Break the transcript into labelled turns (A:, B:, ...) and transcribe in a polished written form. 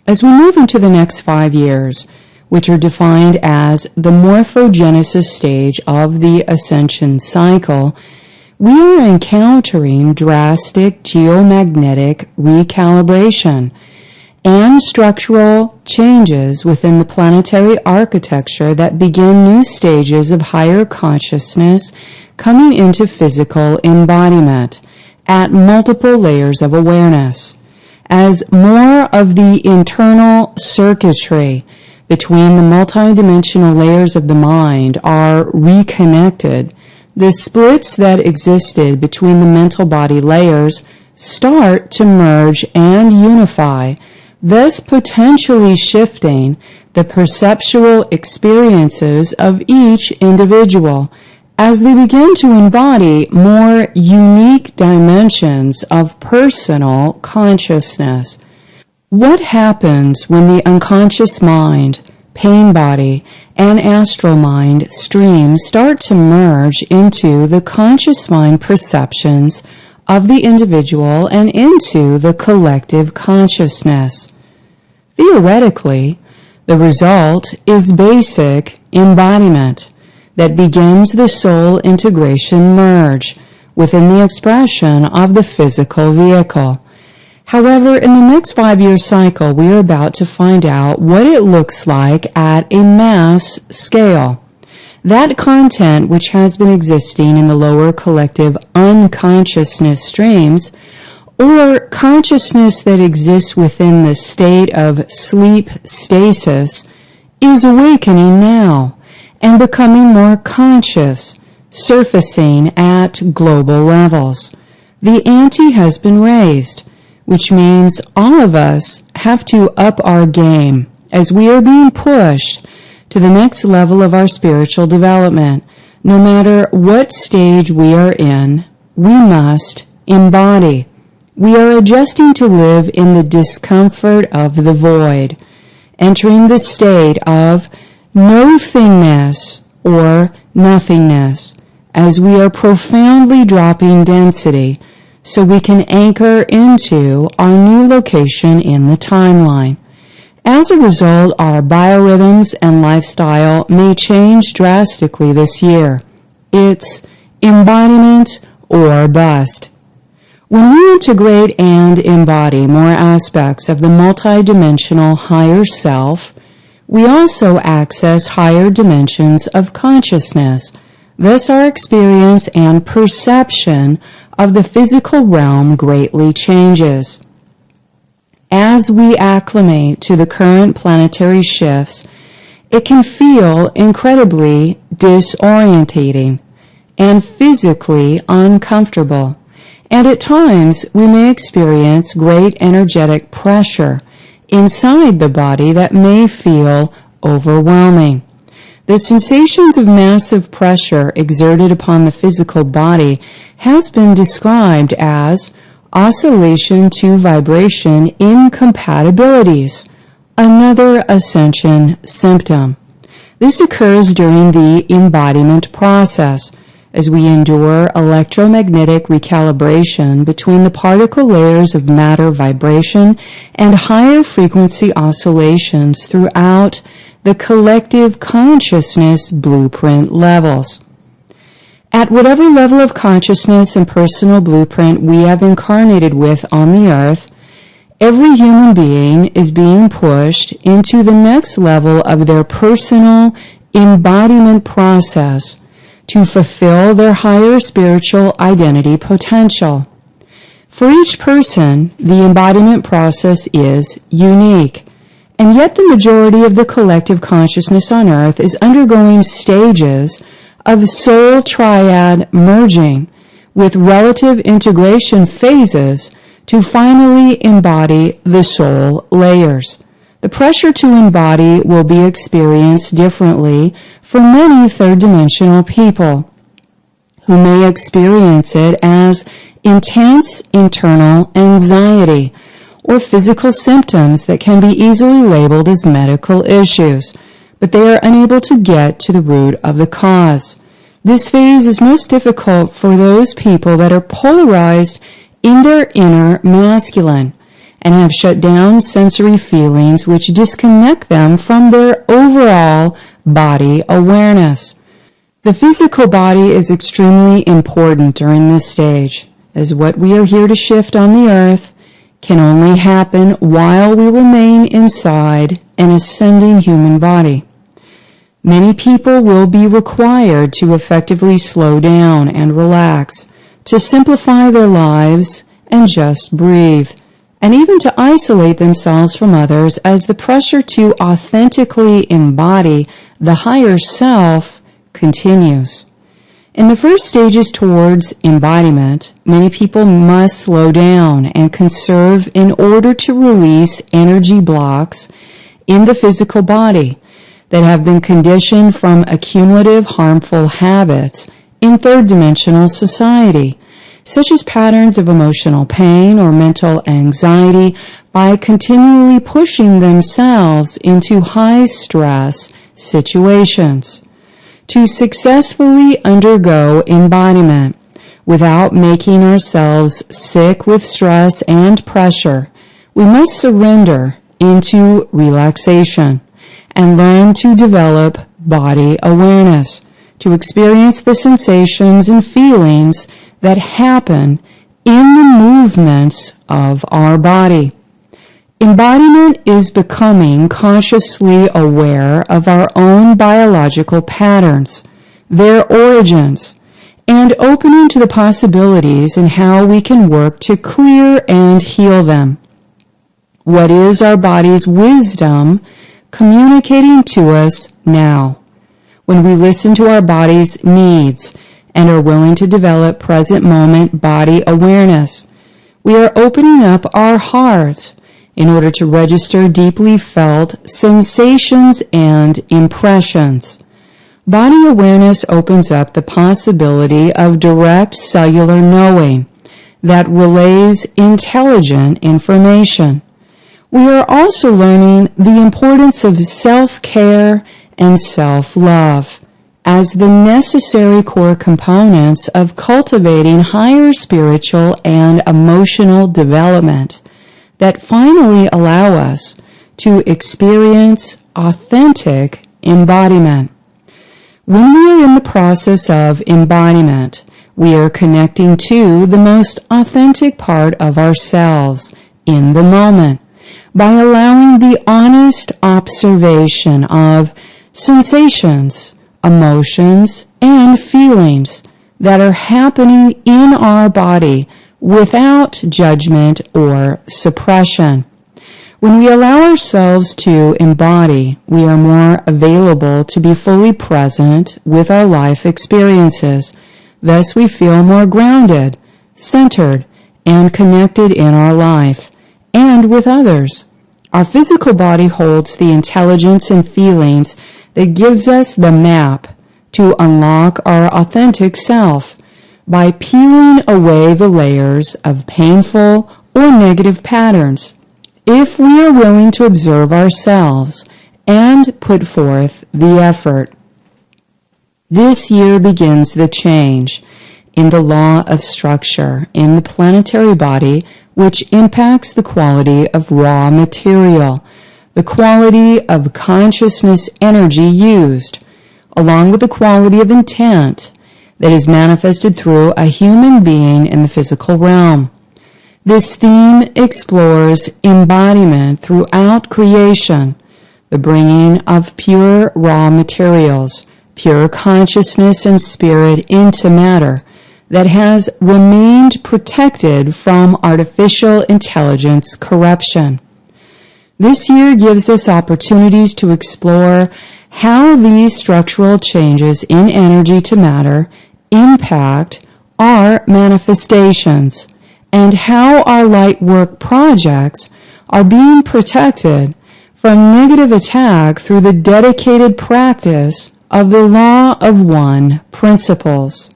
A: As we move into the next 5 years, which are defined as the morphogenesis stage of the Ascension cycle, we are encountering drastic geomagnetic recalibration and structural changes within the planetary architecture that begin new stages of higher consciousness coming into physical embodiment at multiple layers of awareness. As more of the internal circuitry between the multidimensional layers of the mind are reconnected, the splits that existed between the mental body layers start to merge and unify, thus potentially shifting the perceptual experiences of each individual as they begin to embody more unique dimensions of personal consciousness. What happens when the unconscious mind, pain body, and astral mind streams start to merge into the conscious mind perceptions of the individual and into the collective consciousness? Theoretically, the result is basic embodiment that begins the soul integration merge within the expression of the physical vehicle. However, in the next 5-year cycle, we are about to find out what it looks like at a mass scale. That content which has been existing in the lower collective unconsciousness streams, or consciousness that exists within the state of sleep stasis, is awakening now and becoming more conscious, surfacing at global levels. The ante has been raised, which means all of us have to up our game as we are being pushed to the next level of our spiritual development. No matter what stage we are in, we must embody. We are adjusting to live in the discomfort of the void, entering the state of no-thingness or nothingness, as we are profoundly dropping density so we can anchor into our new location in the timeline. As a result, our biorhythms and lifestyle may change drastically this year. It's embodiment or bust. When we integrate and embody more aspects of the multidimensional higher self, we also access higher dimensions of consciousness. Thus, our experience and perception of the physical realm greatly changes. As we acclimate to the current planetary shifts, it can feel incredibly disorientating and physically uncomfortable, and at times we may experience great energetic pressure inside the body that may feel overwhelming. The sensations of massive pressure exerted upon the physical body has been described as oscillation to vibration incompatibilities, another ascension symptom. This occurs during the embodiment process as we endure electromagnetic recalibration between the particle layers of matter vibration and higher frequency oscillations throughout the collective consciousness blueprint levels. At whatever level of consciousness and personal blueprint we have incarnated with on the earth, every human being is being pushed into the next level of their personal embodiment process to fulfill their higher spiritual identity potential. For each person, the embodiment process is unique, and yet the majority of the collective consciousness on earth is undergoing stages of soul triad merging with relative integration phases to finally embody the soul layers. The pressure to embody will be experienced differently for many third-dimensional people, who may experience it as intense internal anxiety or physical symptoms that can be easily labeled as medical issues, but they are unable to get to the root of the cause. This phase is most difficult for those people that are polarized in their inner masculine, and have shut down sensory feelings which disconnect them from their overall body awareness. The physical body is extremely important during this stage, as what we are here to shift on the earth can only happen while we remain inside an ascending human body. Many people will be required to effectively slow down and relax, to simplify their lives and just breathe, and even to isolate themselves from others as the pressure to authentically embody the higher self continues. In the first stages towards embodiment, many people must slow down and conserve in order to release energy blocks in the physical body that have been conditioned from accumulative harmful habits in third-dimensional society, such as patterns of emotional pain or mental anxiety, by continually pushing themselves into high-stress situations. To successfully undergo embodiment without making ourselves sick with stress and pressure, we must surrender into relaxation and learn to develop body awareness, to experience the sensations and feelings that happen in the movements of our body. Embodiment is becoming consciously aware of our own biological patterns, their origins, and opening to the possibilities in how we can work to clear and heal them. What is our body's wisdom communicating to us now? When we listen to our body's needs and are willing to develop present moment body awareness, we are opening up our heart in order to register deeply felt sensations and impressions. Body awareness opens up the possibility of direct cellular knowing that relays intelligent information. We are also learning the importance of self-care and self-love as the necessary core components of cultivating higher spiritual and emotional development that finally allow us to experience authentic embodiment. When we are in the process of embodiment, we are connecting to the most authentic part of ourselves in the moment by allowing the honest observation of sensations, emotions, and feelings that are happening in our body without judgment or suppression. When we allow ourselves to embody, we are more available to be fully present with our life experiences. Thus, we feel more grounded, centered, and connected in our life and with others. Our physical body holds the intelligence and feelings that gives us the map to unlock our authentic self by peeling away the layers of painful or negative patterns. If we are willing to observe ourselves and put forth the effort. This year begins the change in the law of structure in the planetary body, which impacts the quality of raw material, the quality of consciousness energy used, along with the quality of intent that is manifested through a human being in the physical realm. This theme explores embodiment throughout creation, the bringing of pure raw materials, pure consciousness and spirit into matter that has remained protected from artificial intelligence corruption. This year gives us opportunities to explore how these structural changes in energy to matter impact our manifestations and how our light work projects are being protected from negative attack through the dedicated practice of the Law of One principles.